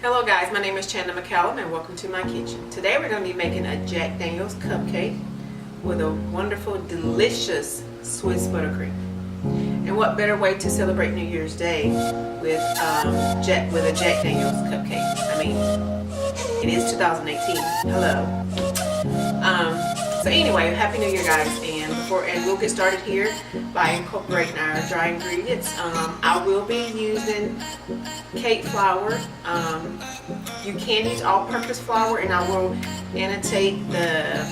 Hello guys, my name is Chanda and welcome to my kitchen. Today we're going to be making a Jack Daniels cupcake with a wonderful, delicious Swiss buttercream. And what better way to celebrate New Year's Day with a Jack Daniels cupcake? I mean, it is 2018. Hello. So anyway, Happy New Year guys, and we'll get started here by incorporating our dry ingredients. I will be using cake flour. You can use all-purpose flour, and I will annotate the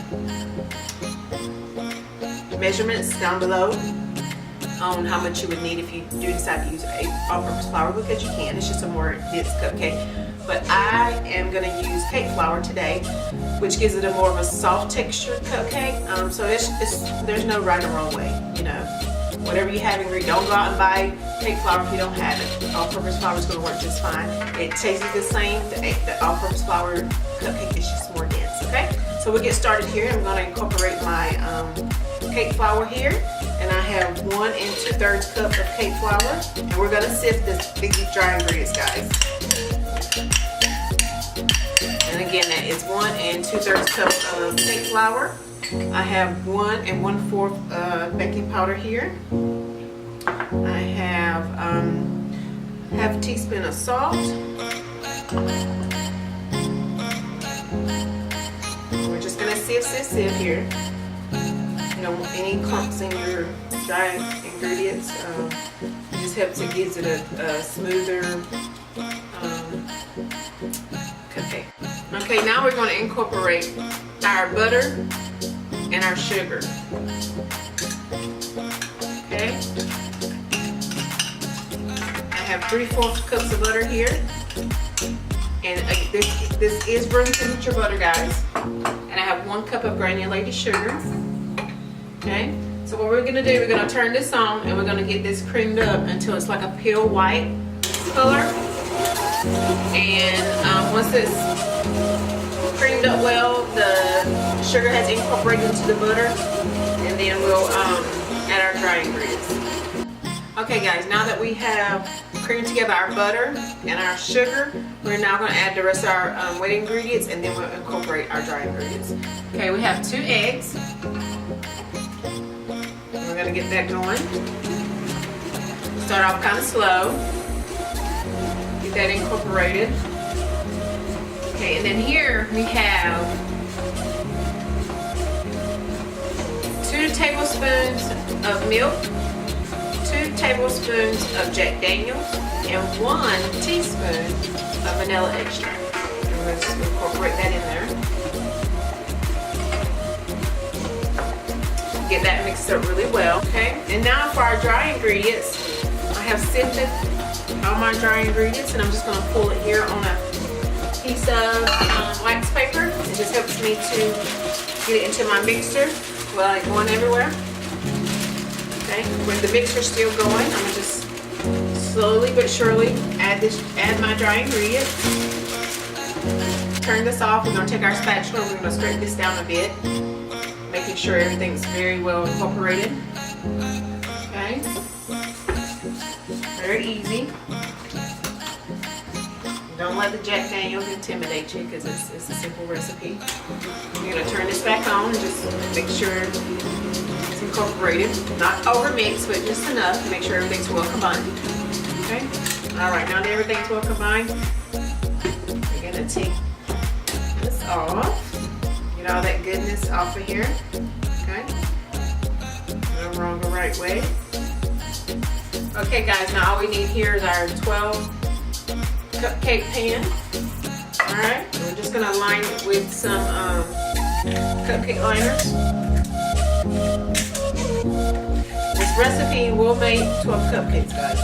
measurements down below on how much you would need if you do decide to use all-purpose flour, because you can. It's just a more dense cupcake. But I am going to use cake flour today, which gives it a more of a soft textured cupcake. So there's no right or wrong way, you know. Whatever you have, don't go out and buy cake flour if you don't have it. All-purpose flour is going to work just fine. It tastes the same. The all-purpose flour cupcake is just more dense, okay? So we'll get started here. I'm going to incorporate my cake flour here. And I have 1 2/3 cup of cake flour. And we're going to sift these dry ingredients, guys. And again, that is 1 2/3 cup of cake flour. I have 1 1/4 baking powder here. I have half a teaspoon of salt. We're just gonna sieve here. You know, any clumps in your dry ingredients, it just helps. It gives it a smoother cupcake. Okay, now we're going to incorporate our butter and our sugar. Okay, I have 3/4 cups of butter here, and this is room temperature butter, guys. And I have 1 cup of granulated sugar. Okay, so what we're going to do, we're going to turn this on, and we're going to get this creamed up until it's like a pale white color. And once it's creamed up well, the sugar has incorporated into the butter, and then we'll add our dry ingredients. Okay guys, now that we have creamed together our butter and our sugar, we're now going to add the rest of our wet ingredients, and then we'll incorporate our dry ingredients. Okay, we have 2 eggs. We're going to get that going. Start off kind of slow. Get that incorporated. Okay, and then here we have 2 tablespoons of milk, 2 tablespoons of Jack Daniels, and 1 teaspoon of vanilla extract. And we're just going to incorporate that in there. Get that mixed up really well. Okay, and now for our dry ingredients, I have sifted all my dry ingredients, and I'm just going to pull it here on a piece of wax paper. It just helps me to get it into my mixer without it going everywhere. Okay, with the mixer still going, I'm going to just slowly but surely add my dry ingredients. Turn this off. We're going to take our spatula and we're going to scrape this down a bit, making sure everything's very well incorporated. Okay, very easy. Don't let the Jack Daniels intimidate you, because it's a simple recipe. You're going to turn this back on and just make sure it's incorporated. Not over mixed, but just enough to make sure everything's well combined. Okay? Alright, now that everything's well combined, we're going to take this off. Get all that goodness off of here. Okay? No wrong or right way. Okay guys, now all we need here is our 12 cupcake pan. Alright, we're just going to line it with some cupcake liners. This recipe will make 12 cupcakes, guys.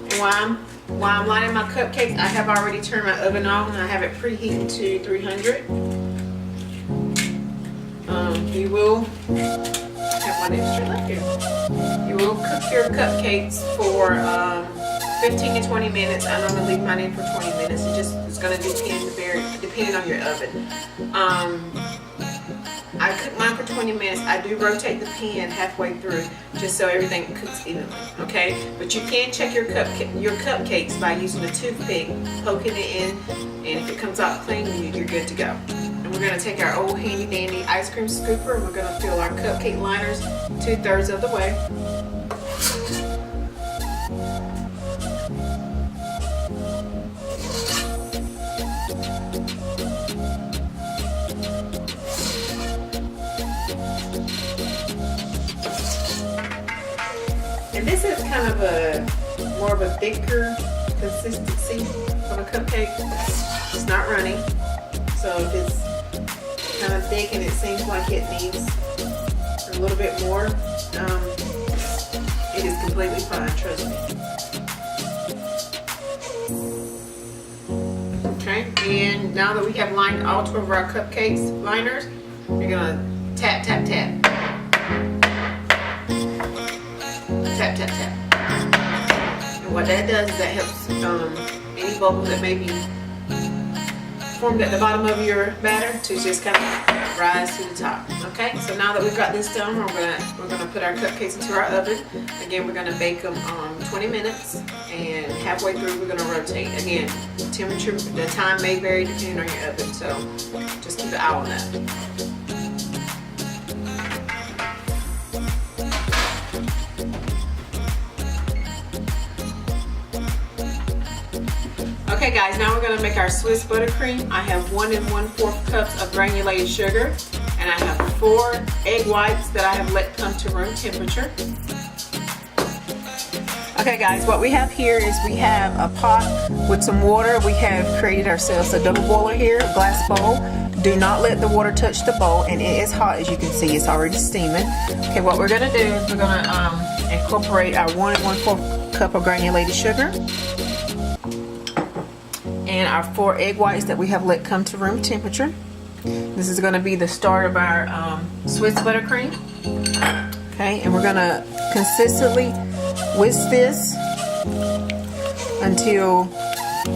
And while I'm lining my cupcakes, I have already turned my oven on, and I have it preheated to 300. You will have 1 extra left here. You will cook your cupcakes for 15 to 20 minutes. I normally leave mine in for 20 minutes. It's going to depend on your oven. I cook mine for 20 minutes. I do rotate the pan halfway through just so everything cooks evenly, okay? But you can check your cupcakes by using a toothpick, poking it in, and if it comes out clean, you're good to go. And we're gonna take our old handy dandy ice cream scooper and we're gonna fill our cupcake liners 2/3 of the way. And this is kind of more of a thicker consistency of a cupcake. It's not runny, so if it's kind of thick and it seems like it needs a little bit more, it is completely fine, trust me. Okay, and now that we have lined all 2 of our cupcakes liners, you're gonna tap, tap, tap. Tap, tap, tap. And what that does is that helps any bubbles that may be formed at the bottom of your batter to just kind of rise to the top. Okay, so now that we've got this done, we're gonna put our cupcakes into our oven. Again, we're gonna bake them 20 minutes, and halfway through we're gonna rotate. Again, temperature, the time may vary depending on your oven, so just keep an eye on that. Okay guys, now we're going to make our Swiss buttercream. I have 1 1/4 cups of granulated sugar, and I have 4 egg whites that I have let come to room temperature. Okay guys, what we have here is we have a pot with some water. We have created ourselves a double boiler here, a glass bowl. Do not let the water touch the bowl, and it is hot as you can see. It's already steaming. Okay, what we're going to do is we're going to incorporate our 1 1/4 cup of granulated sugar and our 4 egg whites that we have let come to room temperature. This is going to be the start of our Swiss buttercream. Okay, and we're going to consistently whisk this until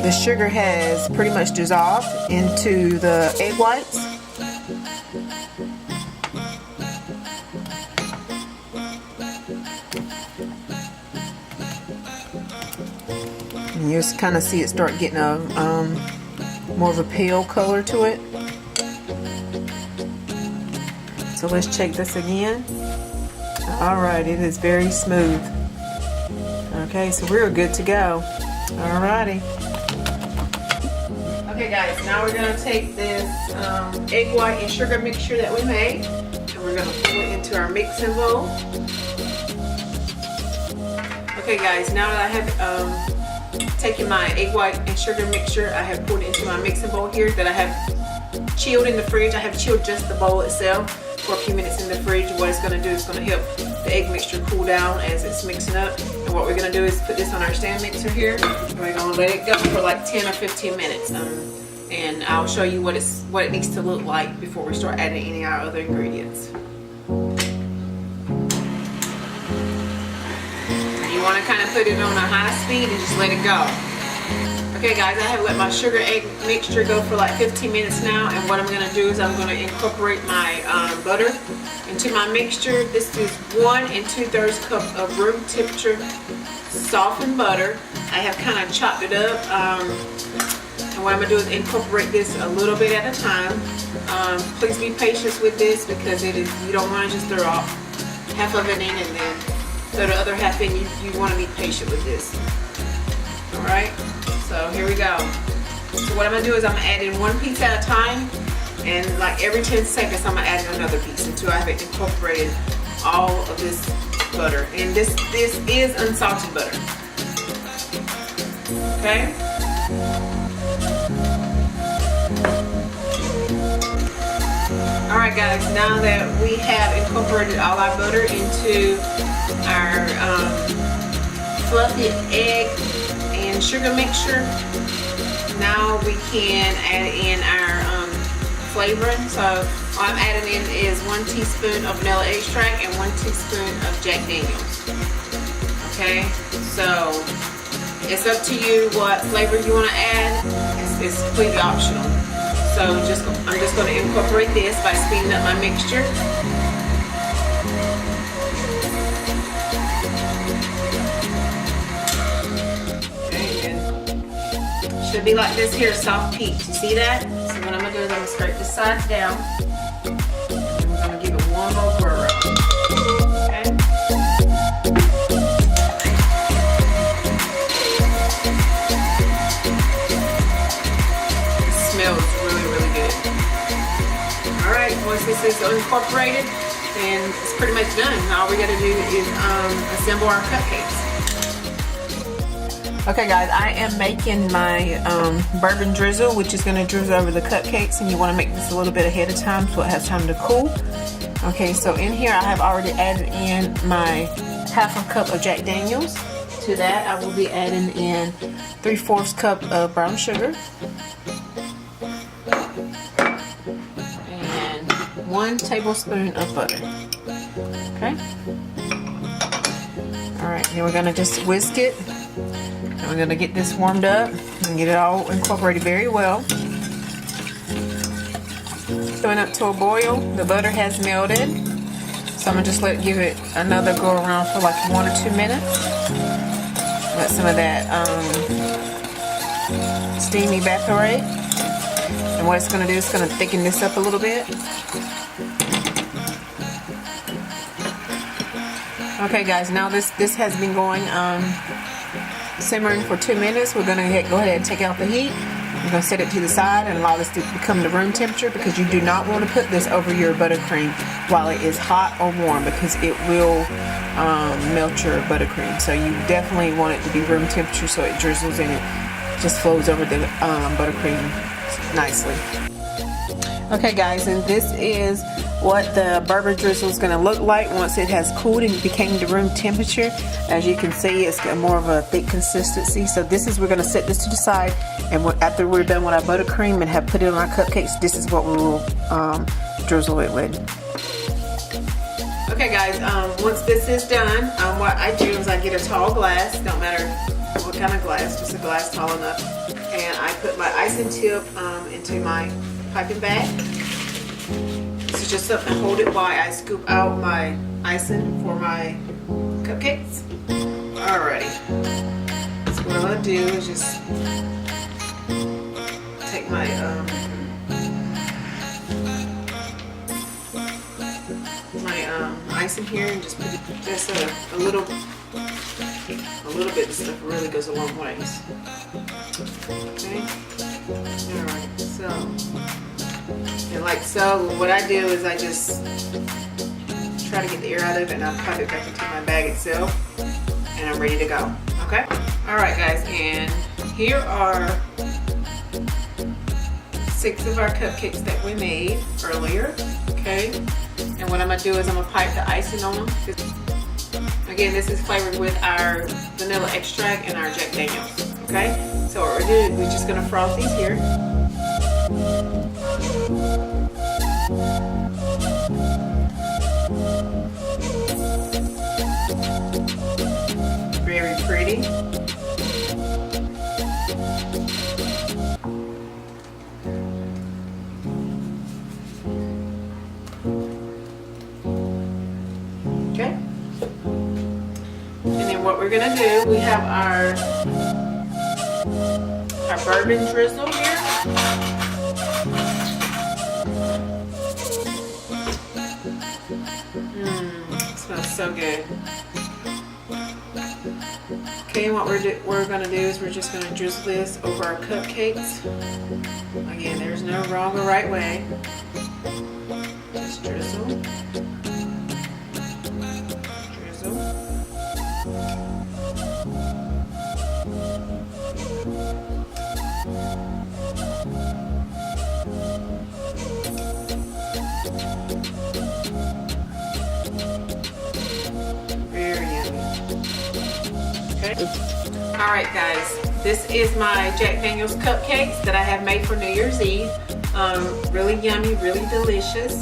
the sugar has pretty much dissolved into the egg whites. And you just kind of see it start getting a more of a pale color to it. So let's check this again. Alright, it is very smooth. Okay, so we're good to go. Alrighty. Okay guys, now we're going to take this egg white and sugar mixture that we made, and we're going to put it into our mixing bowl. Okay guys, now that I have taken my egg white and sugar mixture, I have poured it into my mixing bowl here that I have chilled in the fridge. I have chilled just the bowl itself for a few minutes in the fridge. What it's going to do is going to help the egg mixture cool down as it's mixing up. And what we're going to do is put this on our stand mixer here, and we're going to let it go for like 10 or 15 minutes. And I'll show you what it needs to look like before we start adding any of our other ingredients. You want to kind of put it on a high speed and just let it go. Okay guys, I have let my sugar egg mixture go for like 15 minutes now, and what I'm going to do is I'm going to incorporate my butter into my mixture. This is 1 2/3 cup of room temperature softened butter. I have kind of chopped it up, and what I'm going to do is incorporate this a little bit at a time. Please be patient with this because you don't want to just throw off half of it in and then throw the other half in. You want to be patient with this. Alright, so here we go. So what I'm going to do is I'm going to add in 1 piece at a time, and like every 10 seconds I'm going to add in another piece until I have incorporated all of this butter. And this is unsalted butter. Okay? Alright guys, now that we have incorporated all our butter into our fluffy egg and sugar mixture, now we can add in our flavoring. So all I'm adding in is 1 teaspoon of vanilla extract and 1 teaspoon of Jack Daniels. Okay, so it's up to you what flavor you want to add. It's completely optional. So I'm just going to incorporate this by speeding up my mixture. Should be like this here, soft peach. You see that? So what I'm gonna do is I'm gonna scrape the sides down. And we're gonna give it one more whirl. Okay? It smells really, really good. Alright, once this is incorporated, then it's pretty much done. All we gotta do is assemble our cupcakes. Okay guys, I am making my bourbon drizzle, which is going to drizzle over the cupcakes, and you want to make this a little bit ahead of time so it has time to cool. Okay, so in here I have already added in my half a cup of Jack Daniels. To that I will be adding in 3/4 cup of brown sugar and 1 tablespoon of butter. Okay. Alright, then we're going to just whisk it. And we're going to get this warmed up and get it all incorporated very well. Coming up to a boil, the butter has melted. So I'm going to just give it another go around for like 1 or 2 minutes. Let some of that steam evaporate. And what it's going to do is it's going to thicken this up a little bit. Okay guys, now this has been going simmering for 2 minutes. We're going to go ahead and take out the heat. We're going to set it to the side and allow this to become the room temperature, because you do not want to put this over your buttercream while it is hot or warm, because it will melt your buttercream. So you definitely want it to be room temperature so it drizzles and it just flows over the buttercream nicely. Okay guys, and this is what the bourbon drizzle is going to look like once it has cooled and became the room temperature. As you can see, it's got more of a thick consistency. So we're going to set this to the side, and after we're done with our buttercream and have put it on our cupcakes, this is what we will drizzle it with. Okay guys, once this is done, what I do is I get a tall glass, don't matter what kind of glass, just a glass tall enough, and I put my icing tip into my piping bag. So just something to hold it while I scoop out my icing for my cupcakes. Alrighty. So what I'm going to do is just take my icing here and just put it, just a little bit of stuff really goes a long ways. Okay. Alright. So. And like so, what I do is I just try to get the air out of it and I'll pop it back into my bag itself, and I'm ready to go. Okay? Alright guys, and here are 6 of our cupcakes that we made earlier. Okay? And what I'm going to do is I'm going to pipe the icing on them. Again, this is flavored with our vanilla extract and our Jack Daniels. Okay? So what we're doing, we're just going to froth these here. Very pretty. Okay. And then what we're gonna do, we have our bourbon drizzle here. Smells so good. Okay, and what we're going to do is we're just going to drizzle this over our cupcakes. Again, there's no wrong or right way. Just drizzle. Drizzle. Alright guys, this is my Jack Daniels cupcakes that I have made for New Year's Eve. Really yummy, really delicious.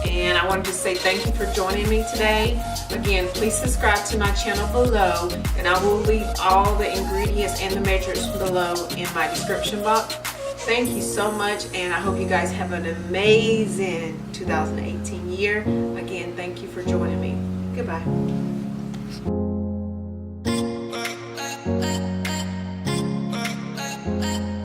And I wanted to say thank you for joining me today. Again, please subscribe to my channel below, and I will leave all the ingredients and the measurements below in my description box. Thank you so much, and I hope you guys have an amazing 2018 year. Again, thank you for joining me. Goodbye.